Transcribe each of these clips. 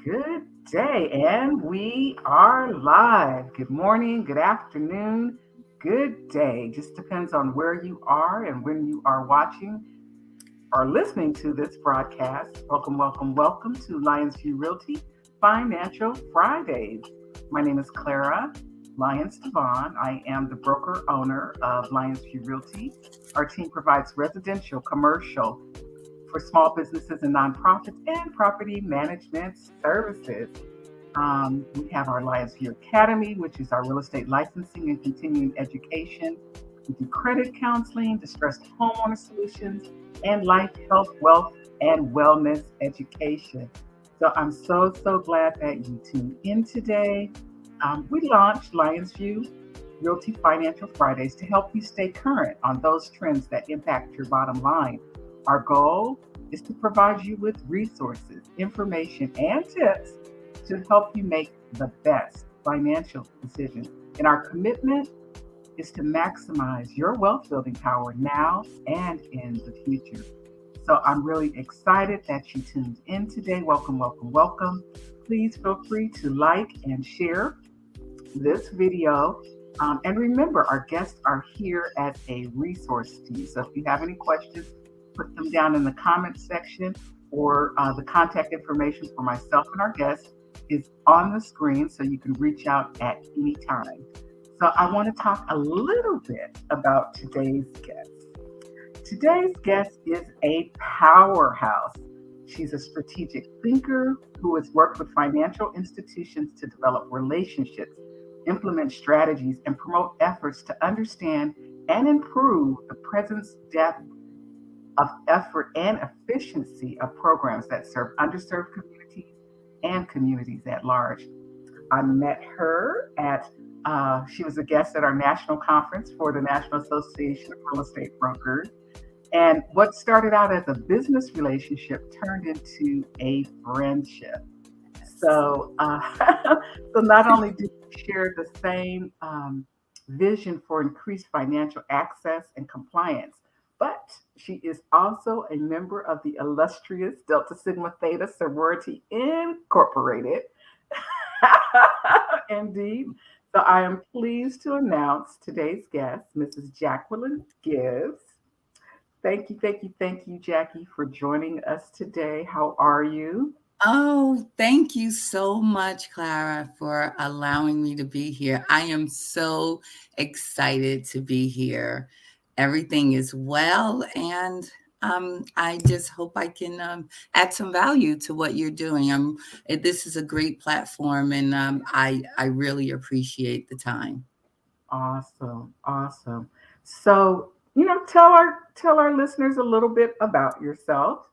Good day, and we are live. Good morning, good afternoon, good day. Just depends on where you are and when you are watching or listening to this broadcast. Welcome, welcome, welcome to Lyonsview Realty Financial Fridays. My name is Clara Lyons-DeVaughn. I am the broker owner of Lyonsview Realty. Our team provides residential, commercial, for small businesses and nonprofits and property management services. We have our Lyonsview Academy, which is our real estate licensing and continuing education. We do credit counseling, distressed homeowner solutions, and life, health, wealth, and wellness education. So I'm so glad that you tuned in today. We launched Lyonsview Realty Financial Fridays to help you stay current on those trends that impact your bottom line. Our goal is to provide you with resources, information, and tips to help you make the best financial decisions. And our commitment is to maximize your wealth building power now and in the future. So I'm really excited that you tuned in today. Welcome, welcome, welcome. Please feel free to like and share this video. And remember, our guests are here as a resource to you. So if you have any questions, put them down in the comments section, or the contact information for myself and our guests is on the screen, so you can reach out at any time. So I want to talk a little bit about today's guest. Today's guest is a powerhouse. She's a strategic thinker who has worked with financial institutions to develop relationships, implement strategies, and promote efforts to understand and improve the presence, depth of effort and efficiency of programs that serve underserved communities and communities at large. I met her she was a guest at our national conference for the National Association of Real Estate Brokers. And what started out as a business relationship turned into a friendship. So, so not only do we share the same vision for increased financial access and compliance, but she is also a member of the illustrious Delta Sigma Theta Sorority Incorporated. Indeed. So I am pleased to announce today's guest, Mrs. Jacqueline Gibbs. Thank you, Jackie, for joining us today. How are you? Oh, thank you so much, Clara, for allowing me to be here. I am so excited to be here. Everything is well, and I just hope I can add some value to what you're doing. This is a great platform, and I really appreciate the time. Awesome, awesome. So, tell our listeners a little bit about yourself.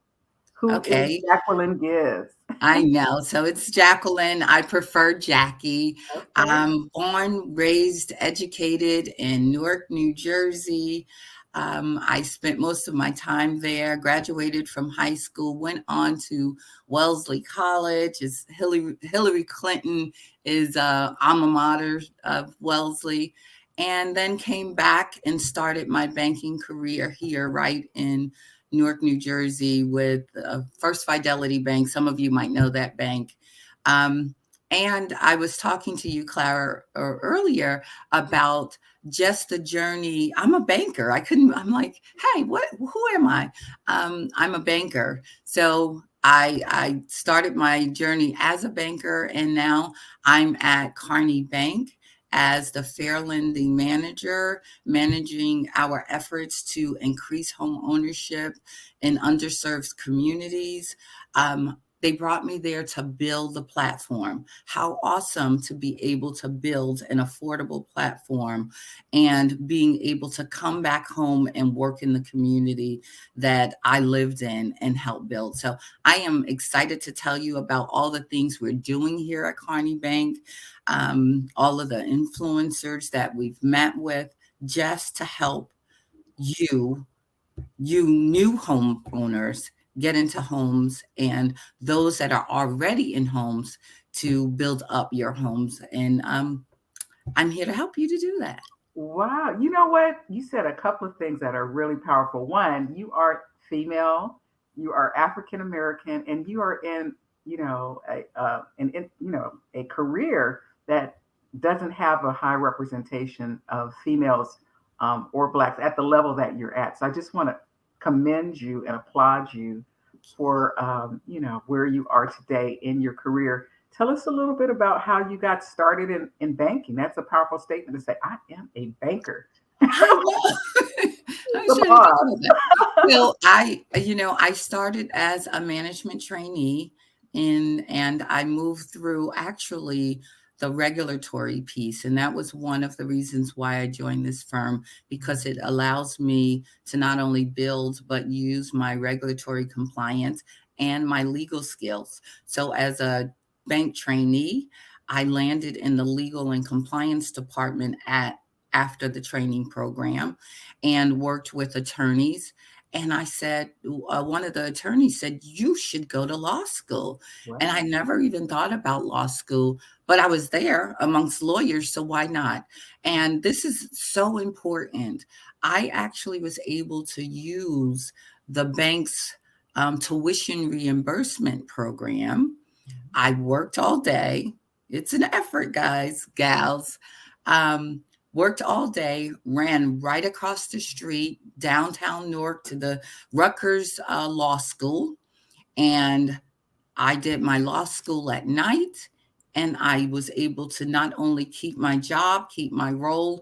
Who is Okay. Jacqueline Gibbs? I know. So it's Jacqueline. I prefer Jackie. Okay. I'm born, raised, educated in Newark, New Jersey. I spent most of my time there, graduated from high school, went on to Wellesley College. It's Hillary Clinton is alma mater of Wellesley. And then came back and started my banking career here right in Newark, New Jersey, with First Fidelity Bank. Some of you might know that bank. Um, and I was talking to you, Clara, earlier about just the journey. I'm a banker. I'm like, hey, who am I? I'm a banker. So I started my journey as a banker, and now I'm at Kearny Bank as the fair lending manager, managing our efforts to increase home ownership in underserved communities. They brought me there to build the platform. How awesome to be able to build an affordable platform and being able to come back home and work in the community that I lived in and help build. So I am excited to tell you about all the things we're doing here at Kearny Bank, all of the influencers that we've met with, just to help you, you new homeowners, get into homes, and those that are already in homes to build up your homes. And I'm here to help you to do that. Wow. You know what? You said a couple of things that are really powerful. One, you are female, you are African American, and you are in a career that doesn't have a high representation of females or blacks at the level that you're at. So I just want to commend you and applaud you for where you are today in your career. Tell us a little bit about how you got started in banking. That's a powerful statement to say, I am a banker. I know. I was trying to think Applause. about that. Well, I started as a management trainee and I moved through actually the regulatory piece. And that was one of the reasons why I joined this firm, because it allows me to not only build, but use my regulatory compliance and my legal skills. So as a bank trainee, I landed in the legal and compliance department at after the training program and worked with attorneys. And I said, one of the attorneys said, you should go to law school. And I Right. never even thought about law school, but I was there amongst lawyers. So why not? And this is so important. I actually was able to use the bank's tuition reimbursement program. I worked all day. It's an effort, guys, gals. Um, Worked all day, ran right across the street, downtown Newark to the Rutgers Law School. And I did my law school at night. And I was able to not only keep my job, keep my roll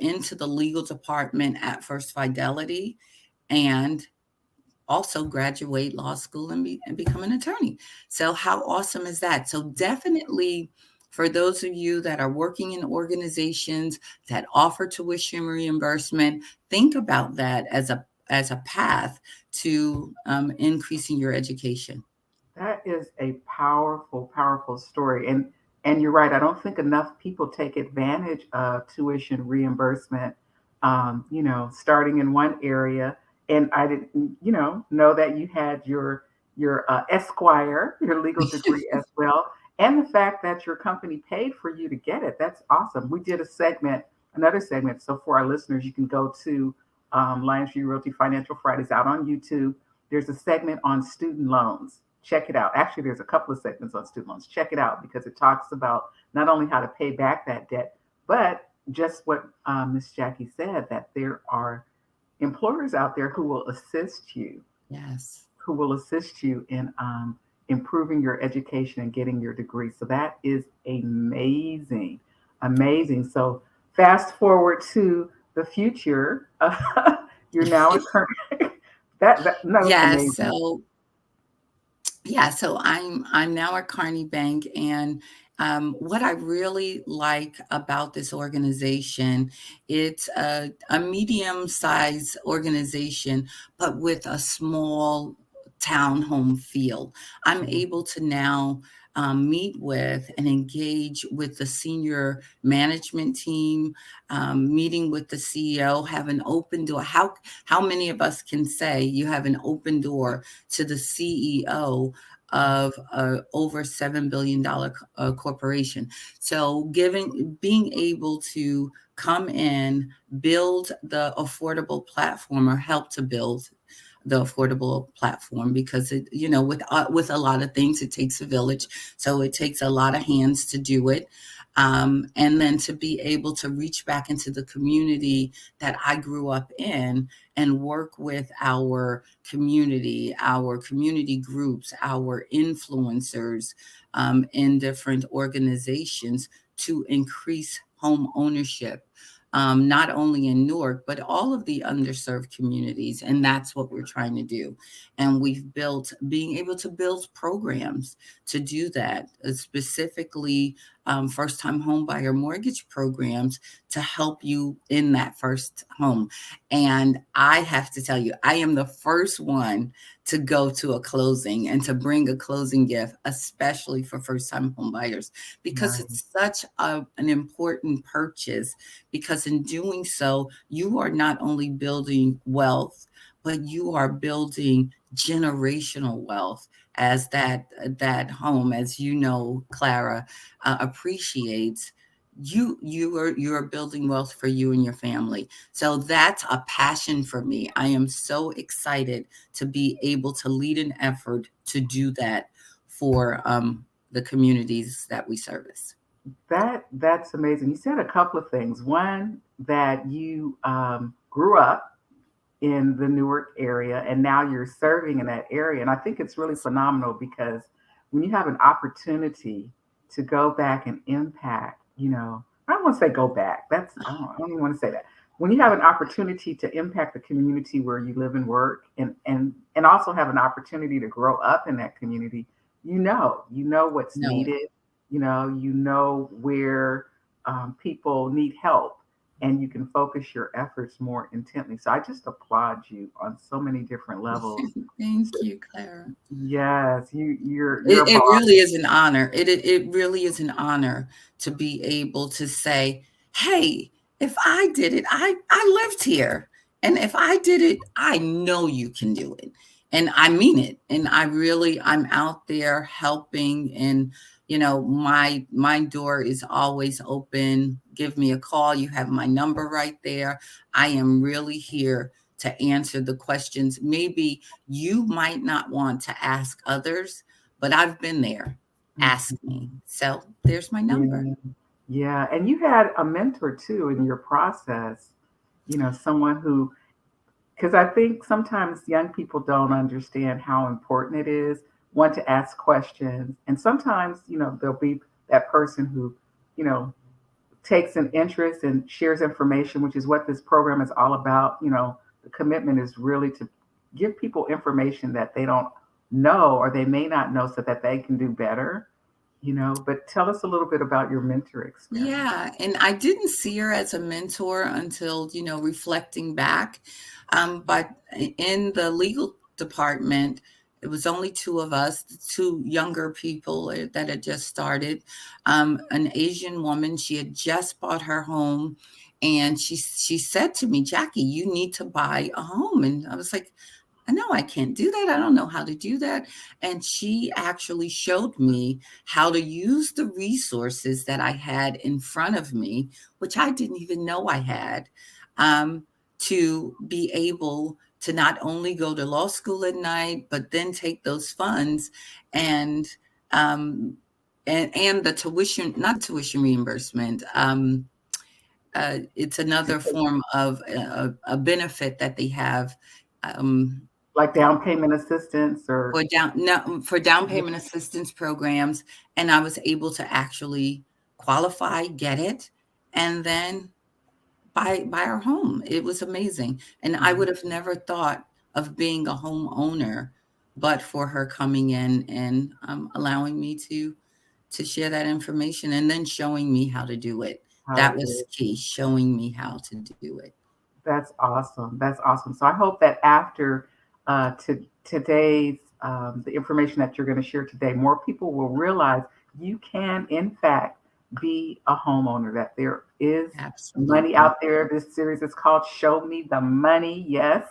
into the legal department at First Fidelity, and also graduate law school and become an attorney. So how awesome is that? So definitely for those of you that are working in organizations that offer tuition reimbursement, think about that as a path to increasing your education. That is a powerful, powerful story. And you're right. I don't think enough people take advantage of tuition reimbursement. Starting in one area, and I didn't, know that you had your Esquire, your legal degree as well, and the fact that your company paid for you to get it. That's awesome. We did another segment. So for our listeners, you can go to Lyonsview Realty Financial Fridays out on YouTube. There's a segment on student loans. Check it out. Actually, there's a couple of segments on student loans. Check it out because it talks about not only how to pay back that debt, but just what Miss Jackie said, that there are employers out there Yes. who will assist you in improving your education and getting your degree. So that is amazing, amazing. So fast forward to the future. You're now a current. That no, that's Yeah, amazing. so I'm now at Kearny Bank, and what I really like about this organization, it's a medium-sized organization, but with a small townhome feel. I'm able to now meet with and engage with the senior management team, meeting with the CEO, have an open door. How many of us can say you have an open door to the CEO of a over $7 billion corporation? So being able to come in, build the affordable platform, or help to build the affordable platform, because with a lot of things it takes a village, so it takes a lot of hands to do it. And then to be able to reach back into the community that I grew up in and work with our community groups, our influencers in different organizations to increase home ownership, not only in Newark, but all of the underserved communities. And that's what we're trying to do. And being able to build programs to do that, specifically first time home buyer mortgage programs to help you in that first home. And I have to tell you, I am the first one to go to a closing and to bring a closing gift, especially for first time home buyers, because Nice. it's such an important purchase. Because in doing so, you are not only building wealth, but you are building generational wealth, as that home, as you know, Clara, appreciates. You are building wealth for you and your family. So that's a passion for me. I am so excited to be able to lead an effort to do that for the communities that we service. That's amazing. You said a couple of things. One, that you grew up in the Newark area and now you're serving in that area. And I think it's really phenomenal because when you have an opportunity to go back and impact, I don't want to say go back. I don't even want to say that. When you have an opportunity to impact the community where you live and work and also have an opportunity to grow up in that community, you know what's No, needed, you know where people need help and you can focus your efforts more intently. So I just applaud you on so many different levels. thank you, Clara. Yes, you're It, a it boss. really is an honor. It really is an honor to be able to say, "Hey, if I did it, I lived here, and if I did it, I know you can do it." And I mean it. And I'm out there helping, and my door is always open. Give me a call. You have my number right there. I am really here to answer the questions. Maybe you might not want to ask others, but I've been there. Ask me. Mhm. So there's my number. Yeah, yeah, and you had a mentor too in your process. Someone who, because I think sometimes young people don't understand how important it is, one, to ask questions, and sometimes there'll be that person who you know takes an interest and shares information, which is what this program is all about. The commitment is really to give people information that they don't know or they may not know so that they can do better. But tell us a little bit about your mentor experience. Yeah, and I didn't see her as a mentor until, reflecting back. But in the legal department, it was only two of us, two younger people that had just started. An Asian woman, she had just bought her home, and she said to me, "Jackie, you need to buy a home." And I was like, I know I can't do that. I don't know how to do that. And she actually showed me how to use the resources that I had in front of me, which I didn't even know I had, um, to be able to not only go to law school at night, but then take those funds and um, and the tuition, not tuition reimbursement. It's another form of a benefit that they have. Um, Like down payment assistance or for down no, for down payment assistance programs, and I was able to actually qualify, get it, and then buy our home. It was amazing, and I would have never thought of being a homeowner, but for her coming in and allowing me to share that information, and then showing me how to do it. how to That do was it. key, showing me how to do it. That's awesome. That's awesome. So I hope that after today's the information that you're going to share today, more people will realize you can, in fact, be a homeowner. That there is money Absolutely. out there. This series is called "Show Me the Money." Yes,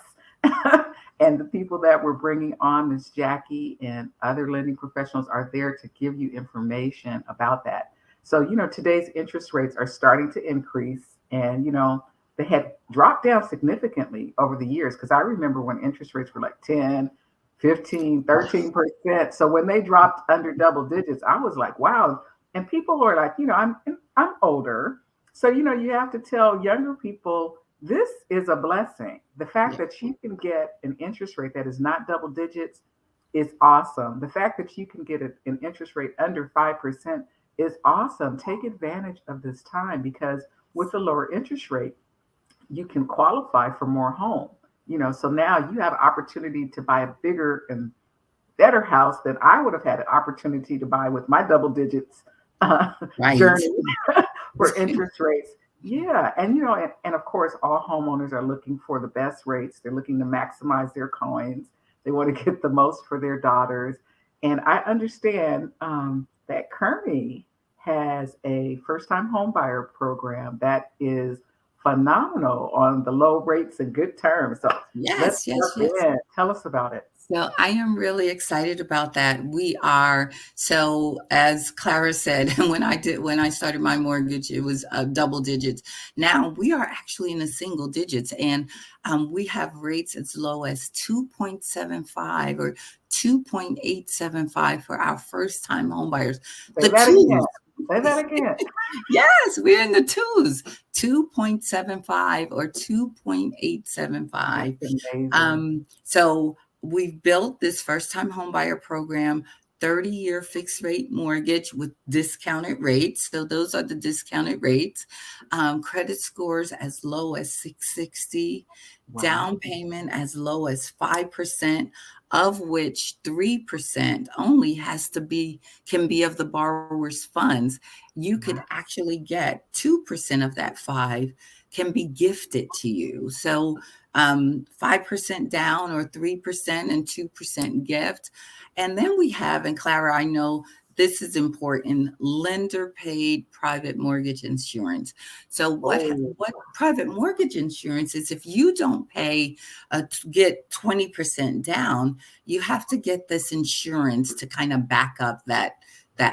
and the people that we're bringing on, Miss Jackie and other lending professionals, are there to give you information about that. So today's interest rates are starting to increase, and they had dropped down significantly over the years because I remember when interest rates were like 10, 15, 13%. So when they dropped under double digits, I was like, wow. And people are like, I'm older. So you have to tell younger people this is a blessing. The fact Yeah. that you can get an interest rate that is not double digits is awesome. The fact that you can get an interest rate under 5% is awesome. Take advantage of this time because with the lower interest rate, you can qualify for more home. So now you have opportunity to buy a bigger and better house than I would have had an opportunity to buy with my double digits Right. journey for interest rates. Yeah, and and of course, all homeowners are looking for the best rates. They're looking to maximize their coins. They want to get the most for their daughters. And I understand that Kearny has a first-time home buyer program that is phenomenal on the low rates and good terms. So let's Yes, yes, jump yes. in. Tell us about it. So I am really excited about that. We are, so as Clara said, when I started my mortgage, it was double digits. Now we are actually in the single digits, and we have rates as low as 2.75 or 2.875 for our first time home buyers. Say The that again. twos. Say that again. Yes, we're in the twos, 2.75 or 2.875. That's amazing. So we've built this first time home buyer program, 30-year fixed rate mortgage with discounted rates. So those are the discounted rates. Credit scores as low as 660, Wow. down payment as low as 5%, of which 3% only can be of the borrower's funds. You could Wow. actually get 2% of that five can be gifted to you. So 5% down or 3% and 2% gift. And then we have, and Clara, I know this is important, lender paid private mortgage insurance. So Oh, what private mortgage insurance is, if you don't pay, get 20% down, you have to get this insurance to kind of back up that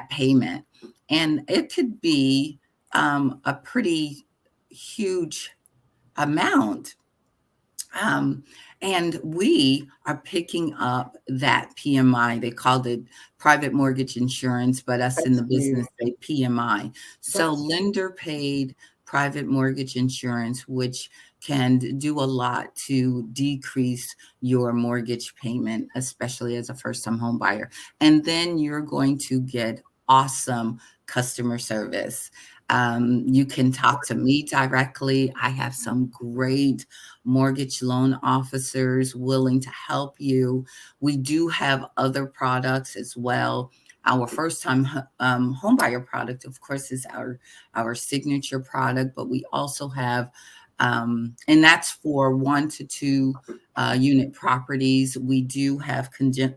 payment. And it could be a pretty huge amount. Um, and we are picking up that PMI. They called it private mortgage insurance, but us in that's the huge. business say PMI. So That's lender paid private mortgage insurance, which can do a lot to decrease your mortgage payment, especially as a first time home buyer. And then you're going to get awesome customer service. You can talk to me directly. I have some great mortgage loan officers willing to help you. We do have other products as well. Our first time homebuyer product, of course, is our signature product, but we also have, and that's for 1 to 2 unit properties. We do have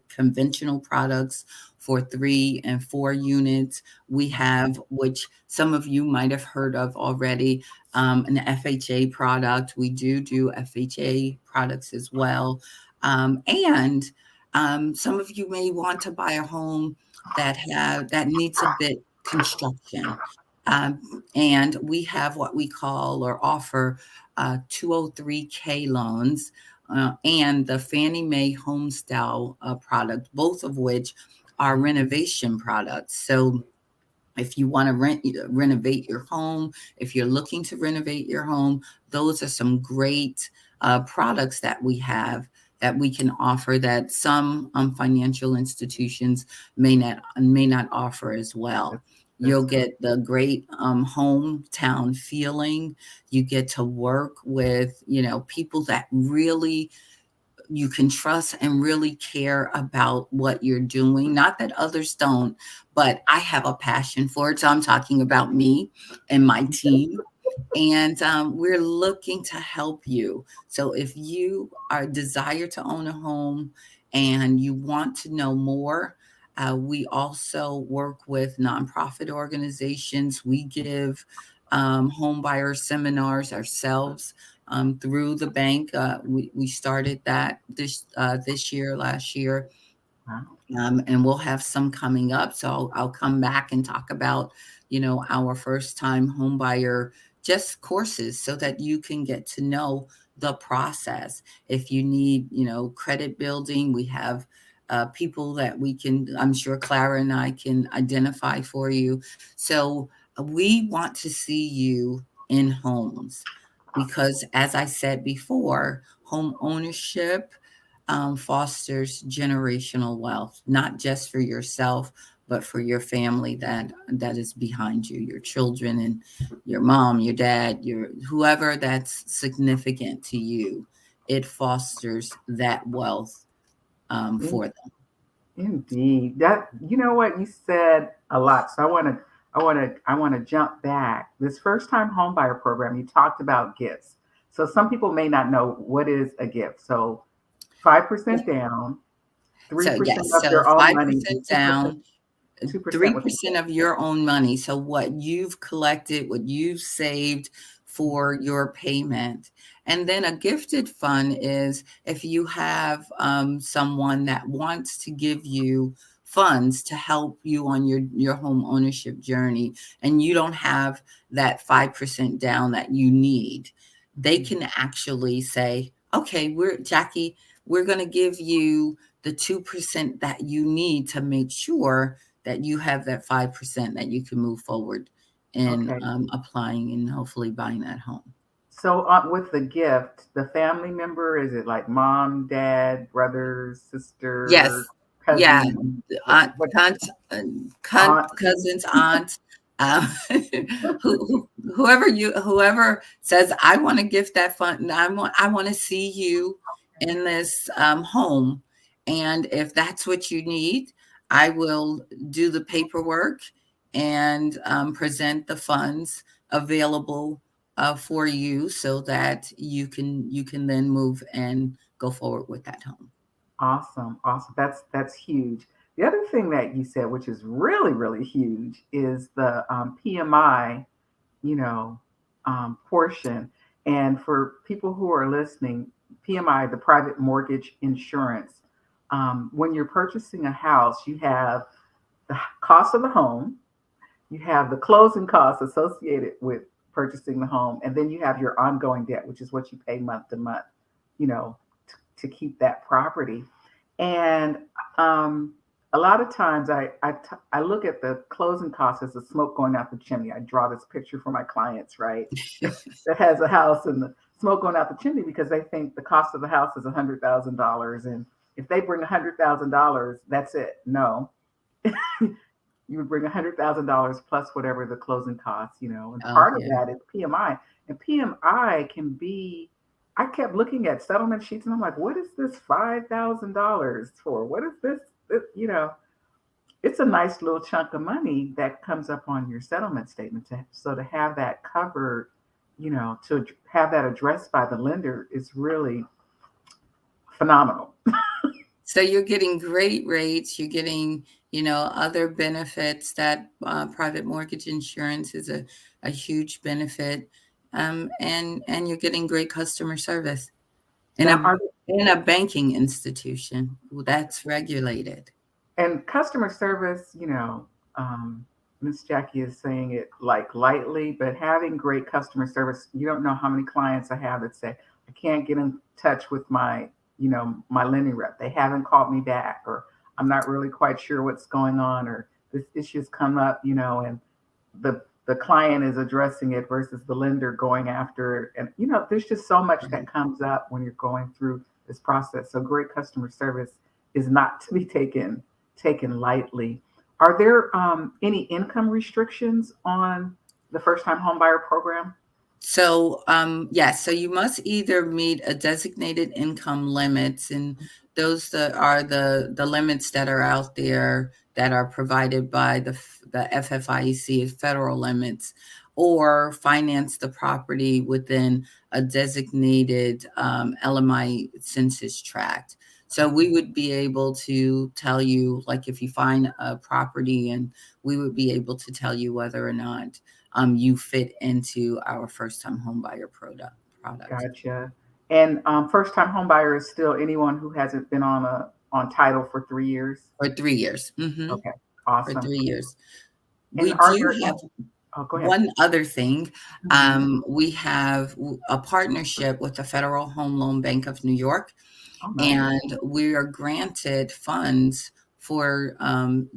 conventional products for 3 and 4 units. We have, which some of you might have heard of already, an FHA product. We do FHA products as well. And some of you may want to buy a home that needs a bit construction. And we have what we call or offer 203K loans and the Fannie Mae Homestyle product, both of which are renovation products. So if you want to renovate your home, if you're looking to renovate your home, those are some great products that we have that we can offer that some financial institutions may not offer as well. You'll that's good. get the great hometown feeling. You get to work with, people that really you can trust and really care about what you're doing. Not that others don't, but I have a passion for it. So I'm talking about me and my team. And we're looking to help you. So if you are desire to own a home and you want to know more, we also work with nonprofit organizations. We give home buyer seminars ourselves through the bank. We started that this year, last year, Wow. and we'll have some coming up. So I'll come back and talk about, our first time home buyer just courses so that you can get to know the process. If you need, credit building, we have people that I'm sure Clara and I can identify for you. So we want to see you in homes because, as I said before, home ownership fosters generational wealth, not just for yourself, but for your family that is behind you, your children and your mom, your dad, your whoever that's significant to you. It fosters that wealth In- for them. Indeed. That you know what you said a lot. So I want to jump back. This first time homebuyer program, you talked about gifts. So some people may not know what is a gift. So 5% down, three So percent yes, of so your own money, and 5% 2%. down, 2% was the 3% of your own money. So what you've collected, what you've saved for your payment. And then a gifted fund is if you have someone that wants to give you funds to help you on your home ownership journey, and you don't have that 5% down that you need, they gift. can actually say, okay, we're Jackie, we're going to give you the 2% that you need to make sure that you have that 5% that you can move forward in Okay. applying and hopefully buying that home. So with the gift, the family member, is it like mom, dad, brother, sister, Yes, yeah, cousin? aunt, What aunt? cousins, aunt, um, whoever says, "I want to gift that fund, I want to see you in this home," and if that's what you need, I will do the paperwork and present the funds available for you, so that you can then move and go forward with that home. Awesome, awesome. That's huge. The other thing that you said, which is really, really huge, is the PMI, you know, portion. And for people who are listening, PMI, the private mortgage insurance, when you're purchasing a house, you have the cost of the home, you have the closing costs associated with purchasing the home, and then you have your ongoing debt, which is what you pay month to month, you know, to keep that property. And a lot of times I look at the closing costs as the smoke going out the chimney. I draw this picture for my clients, right? That has a house and the smoke going out the chimney because they think the cost of the house is $100,000. And if they bring $100,000, that's it. No, you would bring $100,000 plus whatever the closing costs, and Oh, part of yeah. that is PMI. And PMI can be, I kept looking at settlement sheets and I'm like, what is this $5,000 for? What is this? It's a nice little chunk of money that comes up on your settlement statement. So to have that covered, to have that addressed by the lender is really phenomenal. So you're getting great rates. You're getting, other benefits that private mortgage insurance is a huge benefit, and you're getting great customer service in Now, a in a banking institution that's regulated. and customer service, Miss Jackie is saying it like lightly, but having great customer service, you don't know how many clients I have that say, I can't get in touch with my lending rep. They haven't called me back, or I'm not really quite sure what's going on, or this issue's come up, and the client is addressing it versus the lender going after it. And there's just so much that Right. comes up when you're going through this process. So great customer service is not to be taken lightly. Are there any income restrictions on the first time homebuyer program? So, yes, so you must either meet a designated income limits, and those that are the limits that are out there that are provided by the FFIEC as federal limits, or finance the property within a designated LMI census tract. So we would be able to tell you, like, if you find a property, and we would be able to tell you whether or not you fit into our first time home buyer product Gotcha. And first time homebuyer is still anyone who hasn't been on title for 3 years. for 3 years. Okay, For awesome. 3 years. And We are do there? have Oh, go ahead. one other thing. Mhm. We have a partnership with the Federal Home Loan Bank of New York, Oh, nice. and we are granted funds for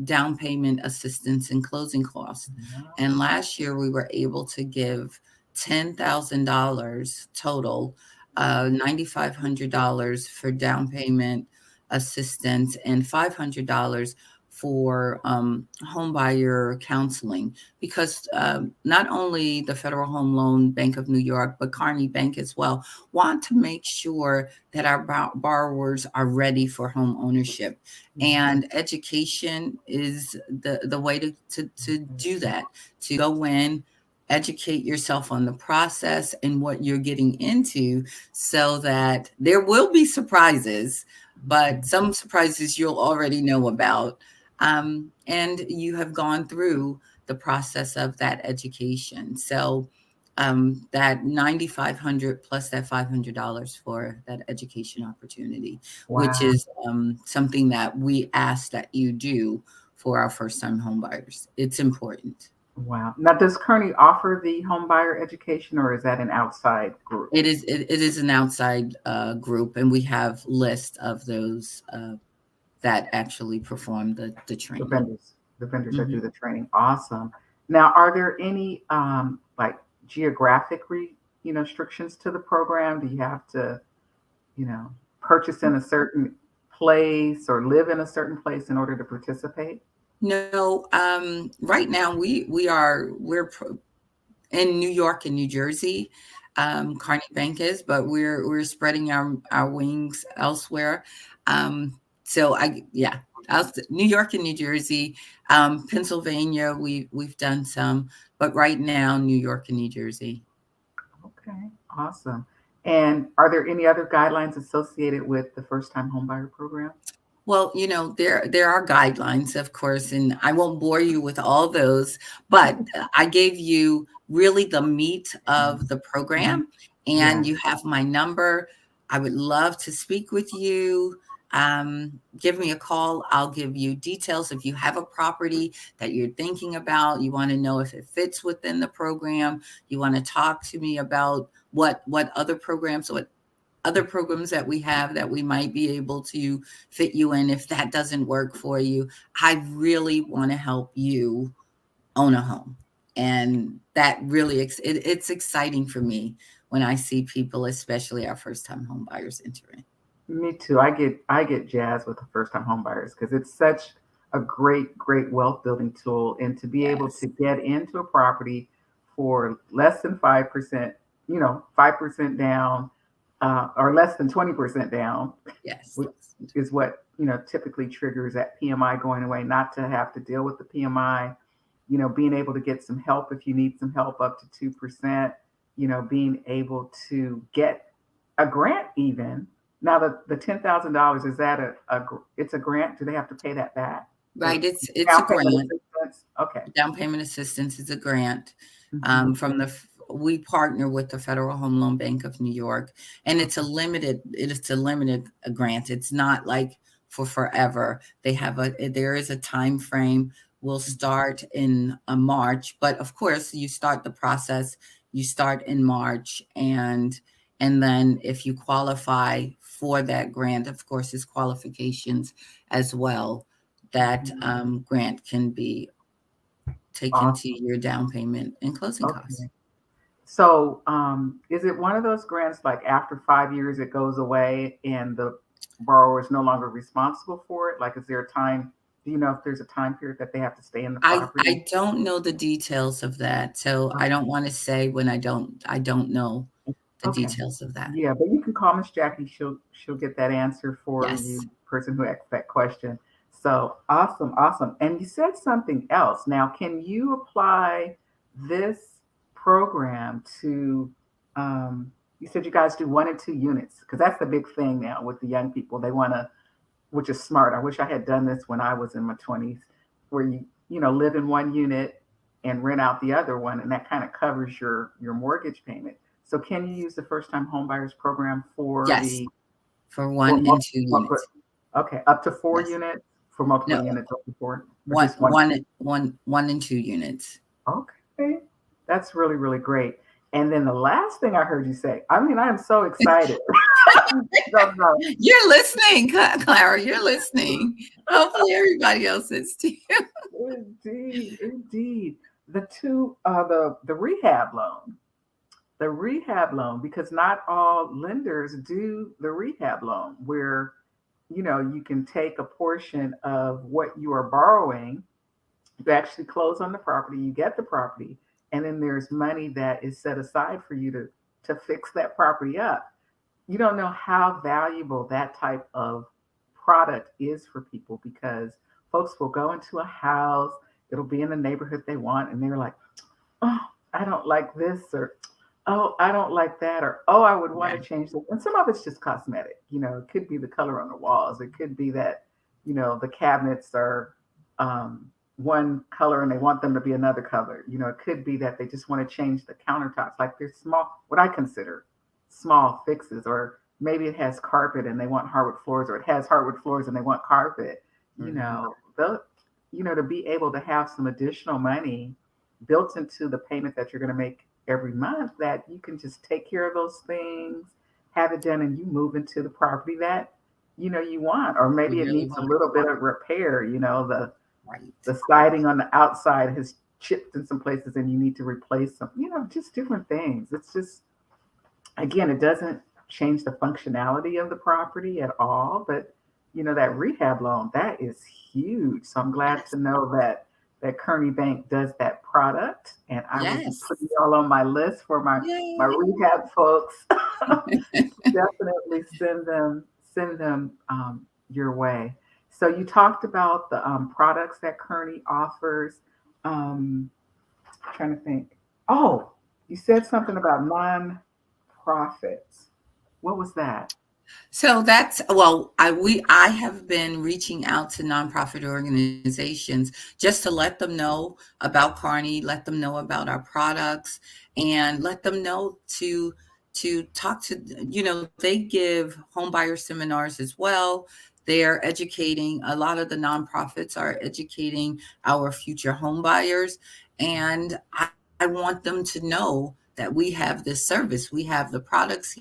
down payment assistance and closing costs. And last year we were able to give $10,000 total, $9,500 for down payment assistance, and $500 for home buyer counseling, because not only the Federal Home Loan Bank of New York, but Kearny Bank as well, want to make sure that our borrowers are ready for home ownership. Yeah. And education is the way to do that, to go in, educate yourself on the process and what you're getting into, so that there will be surprises, but some surprises you'll already know about. And you have gone through the process of that education. So that 9,500 plus that $500 for that education opportunity, which Wow. is something that we ask that you do for our first time home buyers. It's important. Wow. Now, does Kearney offer the home buyer education, or is that an outside group? It is an outside group, and we have list of those. that actually perform the The training. vendors, the vendors that Hmm. do the training. Awesome. Now, are there any like geographic restrictions to the program? Do you have to, you know, purchase in a certain place or live in a certain place in order to participate? No, right now in New York and New Jersey. Carney Bank is, but we're spreading our wings elsewhere. So New York and New Jersey, Pennsylvania. We've done some, but right now New York and New Jersey. Okay, awesome. And are there any other guidelines associated with the first time homebuyer program? Well, there are guidelines, of course, and I won't bore you with all those, but I gave you really the meat of the Mhm. program, and Yeah. you have my number. I would love to speak with you. Give me a call. I'll give you details. If you have a property that you're thinking about, you want to know if it fits within the program, you want to talk to me about what other programs that we have that we might be able to fit you in if that doesn't work for you. I really want to help you own a home. And that really, it's exciting for me when I see people, especially our first time home buyers, entering. Me too. I get jazzed with the first time home buyers because it's such a great wealth building tool, and to be able to Yes. get into a property for less than 5%, 5% down, or less than 20% down, Yes. which is what typically triggers that PMI going away. Not to have to deal with the PMI, being able to get some help if you need some help up to 2%, being able to get a grant even. Now the $10,000, is that it's a grant? Do they have to pay that back? Or Right. It's a down payment grant. assistance? Okay. Down payment assistance is a grant Hmm. we partner with the Federal Home Loan Bank of New York, and Okay. it's a limited grant. It's not like for forever. There is a time frame. We'll start in March, but of course you start the process. You start in March, and then if you qualify for that grant, of course, there's qualifications as well. That Hmm. grant can be taken to Awesome. your down payment and closing costs. Okay. So, is it one of those grants like after 5 years it goes away and the borrower is no longer responsible for it? Like, is there a time? Do you know if there's a time period that they have to stay in the property? I don't know the details of that, so I Okay. don't wanna say when I don't know the Okay. details of that. Yeah, but you can call Miss Jackie. She'll get that answer for Yes. you, person who asked that question. So awesome, awesome. And you said something else. Now, can you apply this program to? You said you guys do 1 and 2 units because that's the big thing now with the young people. They want to, which is smart. I wish I had done this when I was in my 20s, where you live in one unit and rent out the other one, and that kind of covers your mortgage payment. So can you use the first time homebuyers program for Yes, the for for 1 and 2 multiple, units. okay, up to four Yes. units for multiple No, units up to four, or one just one? one one and 2 units. Okay, that's really great. And then the last thing I heard you say, I mean, I am so excited. No, no. You're listening, Clara, you're listening. Hopefully everybody else is too. Indeed, indeed. The rehab loan. The rehab loan, because not all lenders do the rehab loan, where you can take a portion of what you are borrowing, you actually close on the property, you get the property, and then there's money that is set aside for you to fix that property up. You don't know how valuable that type of product is for people, because folks will go into a house, it'll be in the neighborhood they want, and they're like, oh, I don't like this, or oh, I don't like that, or oh, I would want to Right. change this. And some of it's just cosmetic. It could be the color on the walls. It could be that, the cabinets are one color and they want them to be another color. It could be that they just want to change the countertops. Like there's small, what I consider small fixes, or maybe it has carpet and they want hardwood floors, or it has hardwood floors and they want carpet. Mhm. The, to be able to have some additional money built into the payment that you're going to make every month, that you can just take care of those things, have it done, and you move into the property that you want, or we maybe it really needs a want. little bit of repair. Right. The siding on the outside has chipped in some places, and you need to replace some. Just different things. It's just, again, it doesn't change the functionality of the property at all, but that rehab loan, that is huge. So I'm glad Yes. to know that Kearney Bank does that product, and I will be Yes. putting y'all on my list for my Yay. rehab folks. Definitely send them your way. So you talked about the products that Kearney offers. Trying to think. Oh, you said something about non-profits. What was that? So that's well, I have been reaching out to nonprofit organizations just to let them know about Carney, let them know about our products, and let them know to talk to, they give home buyer seminars as well. They're educating, a lot of the nonprofits are educating our future home buyers, and I want them to know that we have this service, we have the products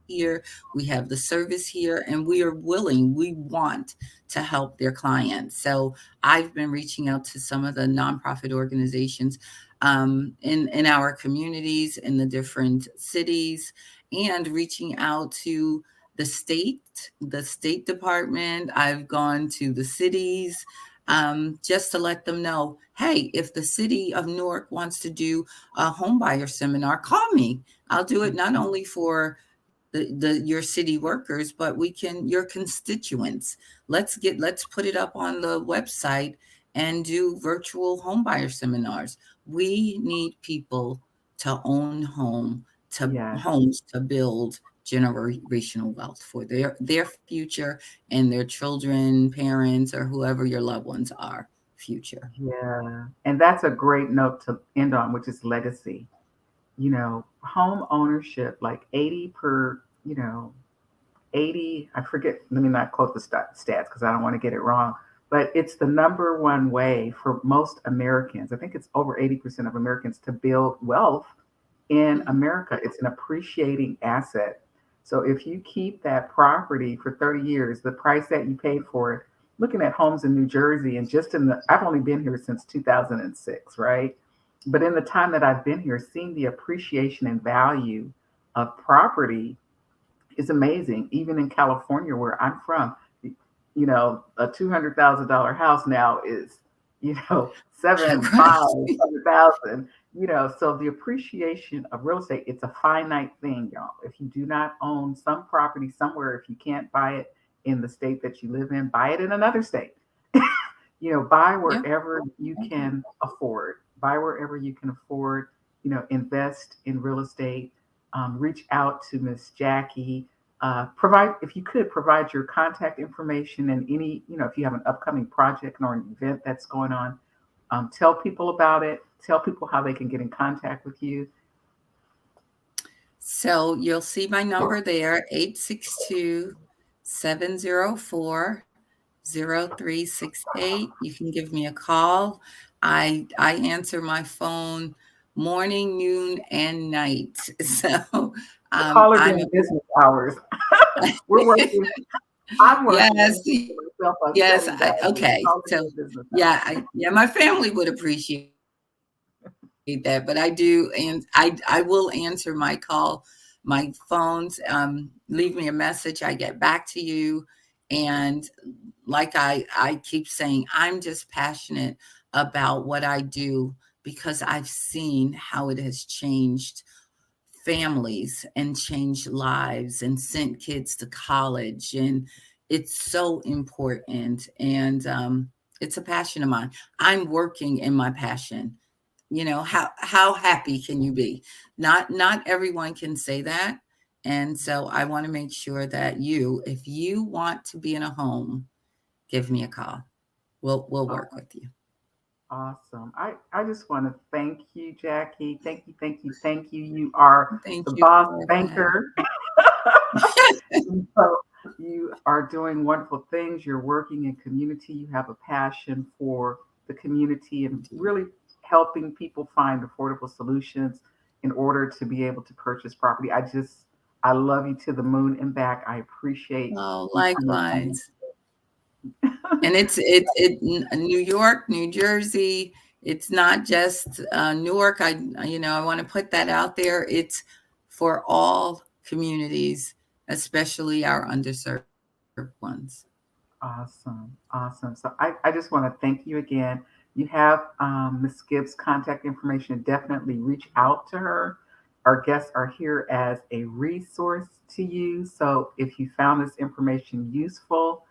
here, we have the service here, and we are willing, we want to help their clients. So I've been reaching out to some of the nonprofit organizations in our communities, in the different cities, and reaching out to the state department. I've gone to the cities, just to let them know, hey, if the city of Newark wants to do a home buyer seminar, call me. I'll do it not only for your city workers, but we can your constituents. Let's put it up on the website and do virtual home buyer seminars. We need people to own Yes, homes to build generational wealth for their future and their children, parents, or whoever your loved ones are future. yeah. And that's a great note to end on, which is legacy. Home ownership, like 80, I forget, let me not quote the stats because I don't want to get it wrong, but it's the number one way for most Americans. I think it's over 80% of Americans to build wealth in Mhm. America. It's an appreciating asset. So if you keep that property for 30 years, the price that you paid for it, looking at homes in New Jersey, and I've only been here since 2006, right? But in the time that I've been here, seeing the appreciation and value of property is amazing. Even in California, where I'm from, a $200,000 house now is, Right. 700,000. So the appreciation of real estate, it's a finite thing, y'all. If you do not own some property somewhere, if you can't buy it in the state that you live in, buy it in another state. Buy Yeah. wherever you can afford. Buy wherever you can afford. Invest in real estate. Reach out to Miss Jackie. Provide, if you could, provide your contact information and any, if you have an upcoming project or an event that's going on, tell people about it. Tell people how they can get in contact with you. So you'll see my number there, 862-704-0368. You can give me a call. I answer my phone morning, noon, and night. So The caller I'm during business hours. We're working. I'm working. I'm yes, gonna put myself on yes. standby. Okay. Caller So during business yeah, hours. my family would appreciate that, but I do, and I will answer my call, my phones. Leave me a message, I get back to you, and like I keep saying, I'm just passionate about what I do because I've seen how it has changed families and changed lives and sent kids to college, and it's so important, and it's a passion of mine. I'm working in my passion. How happy can you be? Not everyone can say that, and so I want to make sure that if you want to be in a home, give me a call. We'll work with you. Awesome. I just want to thank you, Jackie. Thank you, thank you, thank you. You are Thank the you boss for having banker. And so you are doing wonderful things. You're working in community. You have a passion for the community and me. really helping people find affordable solutions in order to be able to purchase property. I just I love you to the moon and back. I appreciate Oh, you coming on. likewise. And it's New York, New Jersey. It's not just Newark. I want to put that out there. It's for all communities, especially our underserved ones. Awesome. Awesome. So I just want to thank you again. You have Ms. Gibbs' contact information. Definitely reach out to her. Our guests are here as a resource to you. So if you found this information useful,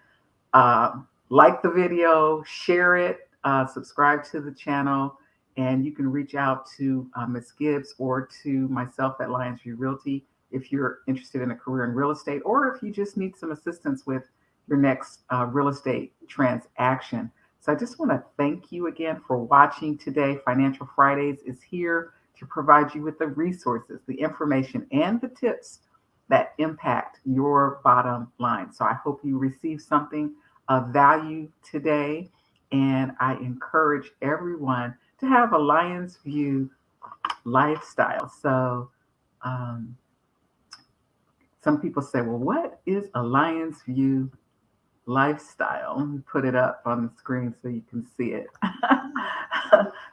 like the video, share it, subscribe to the channel, and you can reach out to Ms. Gibbs or to myself at Lyonsview Realty if you're interested in a career in real estate or if you just need some assistance with your next real estate transaction. So I just want to thank you again for watching today. Financial Fridays is here to provide you with the resources, the information, and the tips that impact your bottom line. So I hope you receive something of value today. And I encourage everyone to have a Lions View lifestyle. So um, some people say, well, what is a Lions View lifestyle? Let me put it up on the screen so you can see it.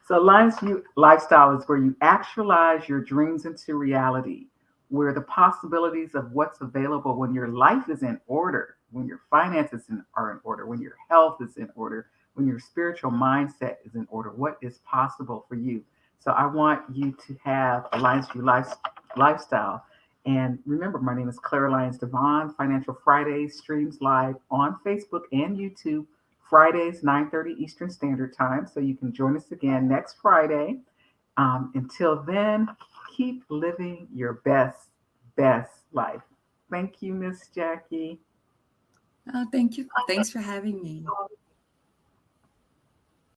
So, Lions View lifestyle is where you actualize your dreams into reality, where the possibilities of what's available when your life is in order, when your are in order, when your health is in order, when your spiritual mindset is in order, what is possible for you. So, I want you to have a Lions View lifestyle. And remember, my name is Clara Lyons-DeVaughn. Financial Fridays streams live on Facebook and YouTube Fridays, 9:30 Eastern Standard Time. So you can join us again next Friday. Until then, keep living your best life. Thank you, Miss Jackie. Oh, thank you. Thanks for having me.